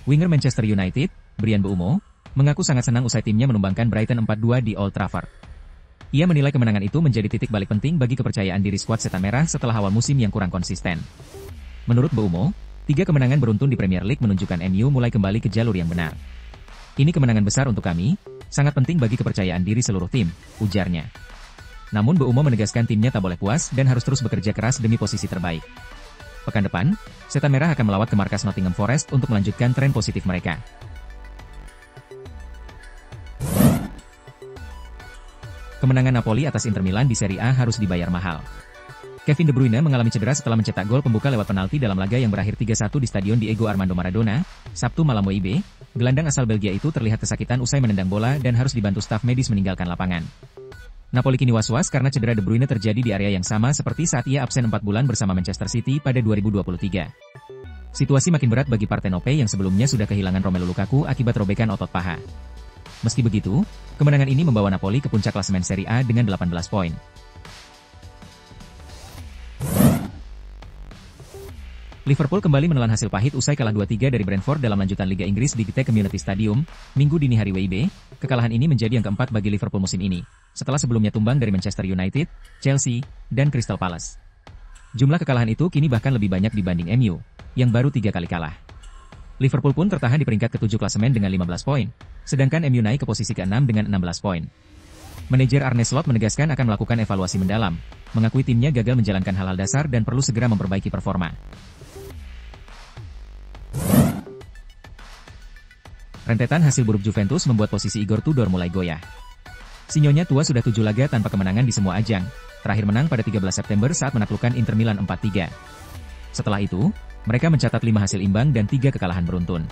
Winger Manchester United, Bryan Mbeumo, mengaku sangat senang usai timnya menumbangkan Brighton 4-2 di Old Trafford. Ia menilai kemenangan itu menjadi titik balik penting bagi kepercayaan diri skuad Setan Merah setelah awal musim yang kurang konsisten. Menurut Mbeumo, 3 kemenangan beruntun di Premier League menunjukkan MU mulai kembali ke jalur yang benar. Ini kemenangan besar untuk kami, sangat penting bagi kepercayaan diri seluruh tim, ujarnya. Namun Mbeumo menegaskan timnya tak boleh puas dan harus terus bekerja keras demi posisi terbaik. Pekan depan, Setan Merah akan melawat ke markas Nottingham Forest untuk melanjutkan tren positif mereka. Kemenangan Napoli atas Inter Milan di Serie A harus dibayar mahal. Kevin De Bruyne mengalami cedera setelah mencetak gol pembuka lewat penalti dalam laga yang berakhir 3-1 di Stadion Diego Armando Maradona, Sabtu malam WIB. Gelandang asal Belgia itu terlihat kesakitan usai menendang bola dan harus dibantu staf medis meninggalkan lapangan. Napoli kini was-was karena cedera De Bruyne terjadi di area yang sama seperti saat ia absen 4 bulan bersama Manchester City pada 2023. Situasi makin berat bagi Partenope yang sebelumnya sudah kehilangan Romelu Lukaku akibat robekan otot paha. Meski begitu, kemenangan ini membawa Napoli ke puncak klasemen Serie A dengan 18 poin. Liverpool kembali menelan hasil pahit usai kalah 2-3 dari Brentford dalam lanjutan Liga Inggris di GT Community Stadium, Minggu dini hari WIB. Kekalahan ini menjadi yang keempat bagi Liverpool musim ini, setelah sebelumnya tumbang dari Manchester United, Chelsea, dan Crystal Palace. Jumlah kekalahan itu kini bahkan lebih banyak dibanding MU, yang baru 3 kali kalah. Liverpool pun tertahan di peringkat ke-7 klasemen dengan 15 poin, sedangkan MU naik ke posisi ke-6 dengan 16 poin. Manajer Arne Slot menegaskan akan melakukan evaluasi mendalam, mengakui timnya gagal menjalankan hal-hal dasar dan perlu segera memperbaiki performa. Rentetan hasil buruk Juventus membuat posisi Igor Tudor mulai goyah. Sinyonya tua sudah 7 laga tanpa kemenangan di semua ajang, terakhir menang pada 13 September saat menaklukkan Inter Milan 4-3. Setelah itu, mereka mencatat 5 hasil imbang dan 3 kekalahan beruntun.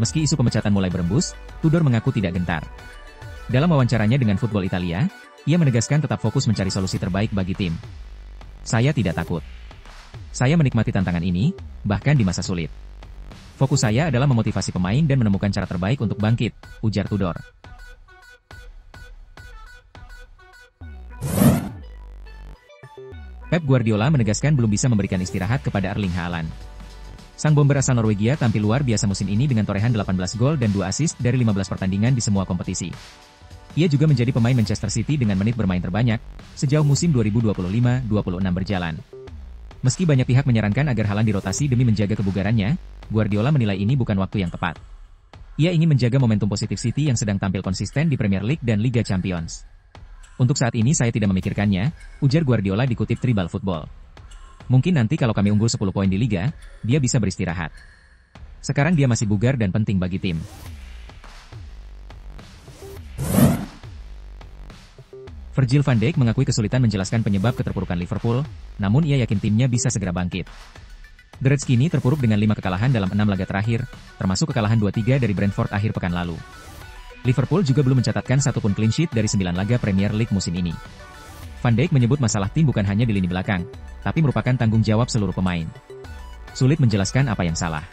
Meski isu pemecatan mulai berembus, Tudor mengaku tidak gentar. Dalam wawancaranya dengan Football Italia, ia menegaskan tetap fokus mencari solusi terbaik bagi tim. Saya tidak takut. Saya menikmati tantangan ini, bahkan di masa sulit. Fokus saya adalah memotivasi pemain dan menemukan cara terbaik untuk bangkit, ujar Tudor. Pep Guardiola menegaskan belum bisa memberikan istirahat kepada Erling Haaland. Sang bomber asal Norwegia tampil luar biasa musim ini dengan torehan 18 gol dan 2 assist dari 15 pertandingan di semua kompetisi. Ia juga menjadi pemain Manchester City dengan menit bermain terbanyak, sejauh musim 2025-26 berjalan. Meski banyak pihak menyarankan agar Haaland dirotasi demi menjaga kebugarannya, Guardiola menilai ini bukan waktu yang tepat. Ia ingin menjaga momentum positif City yang sedang tampil konsisten di Premier League dan Liga Champions. Untuk saat ini saya tidak memikirkannya, ujar Guardiola dikutip Tribal Football. Mungkin nanti kalau kami unggul 10 poin di Liga, dia bisa beristirahat. Sekarang dia masih bugar dan penting bagi tim. Virgil van Dijk mengakui kesulitan menjelaskan penyebab keterpurukan Liverpool, namun ia yakin timnya bisa segera bangkit. The Reds kini terpuruk dengan 5 kekalahan dalam 6 laga terakhir, termasuk kekalahan 2-3 dari Brentford akhir pekan lalu. Liverpool juga belum mencatatkan satupun clean sheet dari 9 laga Premier League musim ini. Van Dijk menyebut masalah tim bukan hanya di lini belakang, tapi merupakan tanggung jawab seluruh pemain. Sulit menjelaskan apa yang salah.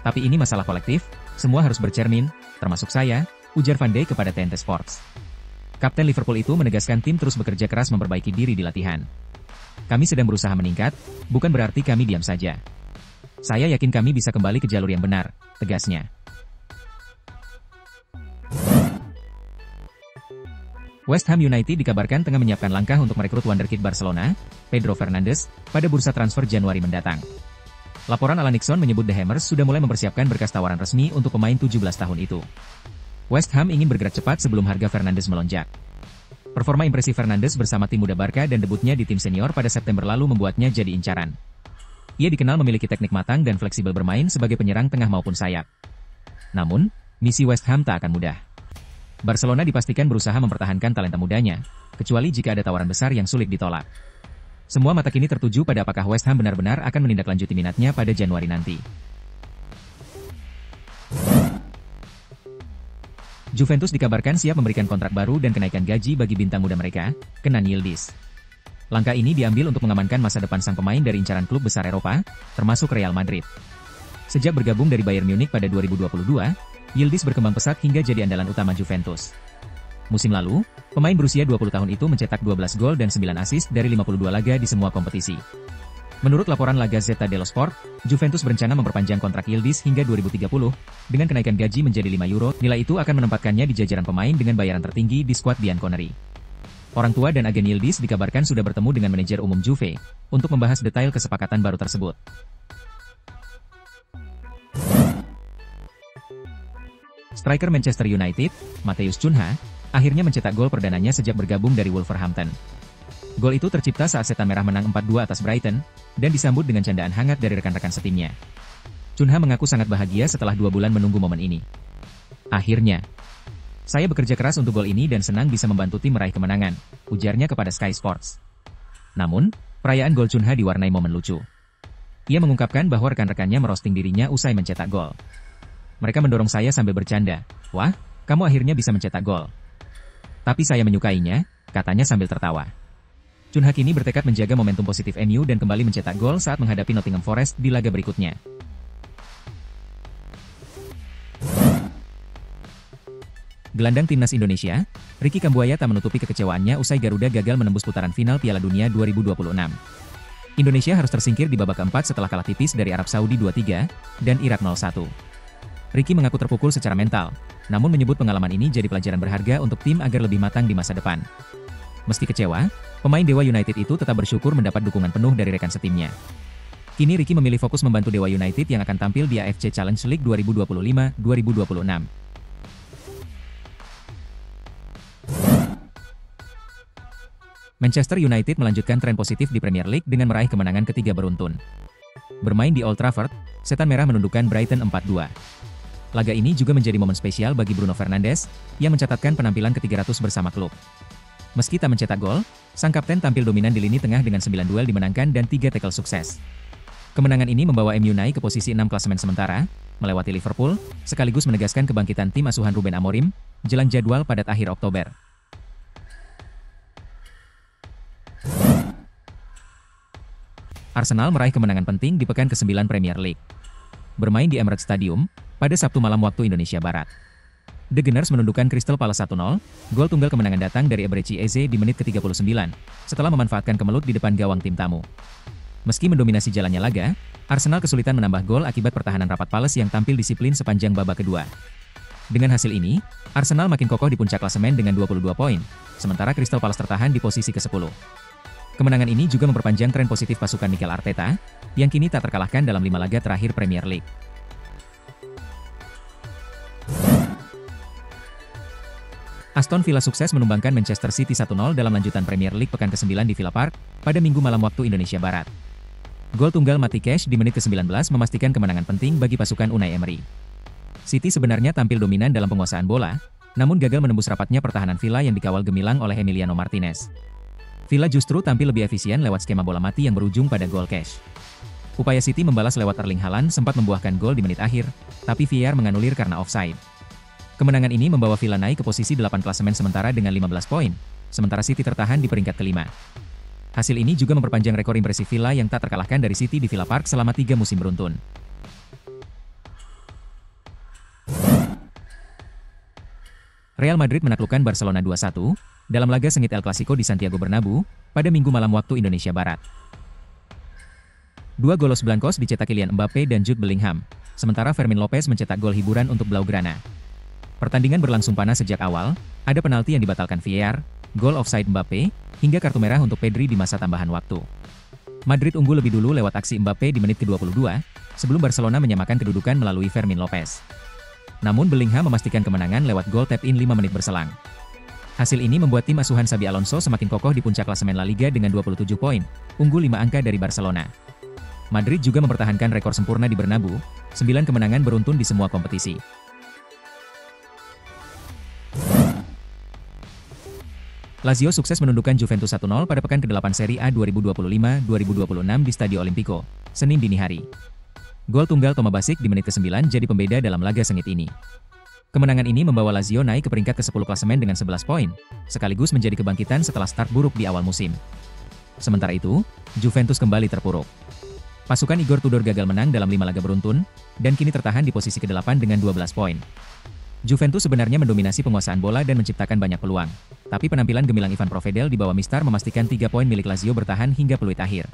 Tapi ini masalah kolektif, semua harus bercermin, termasuk saya, ujar Van Dijk kepada TNT Sports. Kapten Liverpool itu menegaskan tim terus bekerja keras memperbaiki diri di latihan. Kami sedang berusaha meningkat, bukan berarti kami diam saja. Saya yakin kami bisa kembali ke jalur yang benar, tegasnya. West Ham United dikabarkan tengah menyiapkan langkah untuk merekrut wonderkid Barcelona, Pedro Fernandes, pada bursa transfer Januari mendatang. Laporan Alan Nixon menyebut The Hammers sudah mulai mempersiapkan berkas tawaran resmi untuk pemain 17 tahun itu. West Ham ingin bergerak cepat sebelum harga Fernandes melonjak. Performa impresif Fernandes bersama tim muda Barca dan debutnya di tim senior pada September lalu membuatnya jadi incaran. Ia dikenal memiliki teknik matang dan fleksibel bermain sebagai penyerang tengah maupun sayap. Namun, misi West Ham tak akan mudah. Barcelona dipastikan berusaha mempertahankan talenta mudanya, kecuali jika ada tawaran besar yang sulit ditolak. Semua mata kini tertuju pada apakah West Ham benar-benar akan menindaklanjuti minatnya pada Januari nanti. Juventus dikabarkan siap memberikan kontrak baru dan kenaikan gaji bagi bintang muda mereka, Kenan Yildiz. Langkah ini diambil untuk mengamankan masa depan sang pemain dari incaran klub besar Eropa, termasuk Real Madrid. Sejak bergabung dari Bayern Munich pada 2022, Yildiz berkembang pesat hingga jadi andalan utama Juventus. Musim lalu, pemain berusia 20 tahun itu mencetak 12 gol dan 9 assist dari 52 laga di semua kompetisi. Menurut laporan La Gazzetta dello Sport, Juventus berencana memperpanjang kontrak Yildiz hingga 2030, dengan kenaikan gaji menjadi €5. Nilai itu akan menempatkannya di jajaran pemain dengan bayaran tertinggi di skuad Bianconeri. Orang tua dan agen Yildiz dikabarkan sudah bertemu dengan manajer umum Juve, untuk membahas detail kesepakatan baru tersebut. Striker Manchester United, Matheus Cunha, akhirnya mencetak gol perdananya sejak bergabung dari Wolverhampton. Gol itu tercipta saat Setan Merah menang 4-2 atas Brighton, dan disambut dengan candaan hangat dari rekan-rekan setimnya. Cunha mengaku sangat bahagia setelah 2 bulan menunggu momen ini. Akhirnya, saya bekerja keras untuk gol ini dan senang bisa membantu tim meraih kemenangan, ujarnya kepada Sky Sports. Namun, perayaan gol Cunha diwarnai momen lucu. Ia mengungkapkan bahwa rekan-rekannya merosting dirinya usai mencetak gol. Mereka mendorong saya sambil bercanda, "Wah, kamu akhirnya bisa mencetak gol." Tapi saya menyukainya, katanya sambil tertawa. Cunha kini bertekad menjaga momentum positif MU dan kembali mencetak gol saat menghadapi Nottingham Forest di laga berikutnya. Gelandang timnas Indonesia, Ricky Kambuaya tak menutupi kekecewaannya usai Garuda gagal menembus putaran final Piala Dunia 2026. Indonesia harus tersingkir di babak keempat setelah kalah tipis dari Arab Saudi 2-3 dan Irak 0-1. Ricky mengaku terpukul secara mental, namun menyebut pengalaman ini jadi pelajaran berharga untuk tim agar lebih matang di masa depan. Meski kecewa, pemain Dewa United itu tetap bersyukur mendapat dukungan penuh dari rekan setimnya. Kini Ricky memilih fokus membantu Dewa United yang akan tampil di AFC Challenge League 2025-2026. Manchester United melanjutkan tren positif di Premier League dengan meraih kemenangan ketiga beruntun. Bermain di Old Trafford, Setan Merah menundukkan Brighton 4-2. Laga ini juga menjadi momen spesial bagi Bruno Fernandes, yang mencatatkan penampilan ke-300 bersama klub. Meski tak mencetak gol, sang kapten tampil dominan di lini tengah dengan 9 duel dimenangkan dan 3 tackle sukses. Kemenangan ini membawa MU naik ke posisi 6 klasemen sementara, melewati Liverpool, sekaligus menegaskan kebangkitan tim asuhan Ruben Amorim, jelang jadwal padat akhir Oktober. Arsenal meraih kemenangan penting di pekan ke-9 Premier League. Bermain di Emirates Stadium, pada Sabtu malam waktu Indonesia Barat. The Gunners menundukkan Crystal Palace 1-0, gol tunggal kemenangan datang dari Eberechi Eze di menit ke-39, setelah memanfaatkan kemelut di depan gawang tim tamu. Meski mendominasi jalannya laga, Arsenal kesulitan menambah gol akibat pertahanan rapat Palace yang tampil disiplin sepanjang babak kedua. Dengan hasil ini, Arsenal makin kokoh di puncak klasemen dengan 22 poin, sementara Crystal Palace tertahan di posisi ke-10. Kemenangan ini juga memperpanjang tren positif pasukan Mikel Arteta, yang kini tak terkalahkan dalam 5 laga terakhir Premier League. Aston Villa sukses menumbangkan Manchester City 1-0 dalam lanjutan Premier League pekan ke-9 di Villa Park, pada Minggu malam waktu Indonesia Barat. Gol tunggal Matty Cash di menit ke-19 memastikan kemenangan penting bagi pasukan Unai Emery. City sebenarnya tampil dominan dalam penguasaan bola, namun gagal menembus rapatnya pertahanan Villa yang dikawal gemilang oleh Emiliano Martinez. Villa justru tampil lebih efisien lewat skema bola mati yang berujung pada gol Cash. Upaya City membalas lewat Erling Haaland sempat membuahkan gol di menit akhir, tapi VAR menganulir karena offside. Kemenangan ini membawa Villa naik ke posisi 8 klasemen sementara dengan 15 poin, sementara City tertahan di peringkat kelima. Hasil ini juga memperpanjang rekor impresif Villa yang tak terkalahkan dari City di Villa Park selama 3 musim beruntun. Real Madrid menaklukkan Barcelona 2-1, dalam laga sengit El Clasico di Santiago Bernabeu, pada Minggu malam waktu Indonesia Barat. 2 gol Los Blancos dicetak Kylian Mbappe dan Jude Bellingham, sementara Fermin Lopez mencetak gol hiburan untuk Blaugrana. Pertandingan berlangsung panas sejak awal, ada penalti yang dibatalkan VAR, gol offside Mbappe, hingga kartu merah untuk Pedri di masa tambahan waktu. Madrid unggul lebih dulu lewat aksi Mbappe di menit ke-22, sebelum Barcelona menyamakan kedudukan melalui Fermin Lopez. Namun Bellingham memastikan kemenangan lewat gol tap-in 5 menit berselang. Hasil ini membuat tim asuhan Xabi Alonso semakin kokoh di puncak klasemen La Liga dengan 27 poin, unggul 5 angka dari Barcelona. Madrid juga mempertahankan rekor sempurna di Bernabeu, 9 kemenangan beruntun di semua kompetisi. Lazio sukses menundukkan Juventus 1-0 pada pekan ke-8 Serie A 2025-2026 di Stadio Olimpico, Senin dini hari. Gol tunggal Toma Basic di menit ke-9 jadi pembeda dalam laga sengit ini. Kemenangan ini membawa Lazio naik ke peringkat ke-10 klasemen dengan 11 poin, sekaligus menjadi kebangkitan setelah start buruk di awal musim. Sementara itu, Juventus kembali terpuruk. Pasukan Igor Tudor gagal menang dalam 5 laga beruntun, dan kini tertahan di posisi ke-8 dengan 12 poin. Juventus sebenarnya mendominasi penguasaan bola dan menciptakan banyak peluang, tapi penampilan gemilang Ivan Provedel di bawah Mistar memastikan 3 poin milik Lazio bertahan hingga peluit akhir.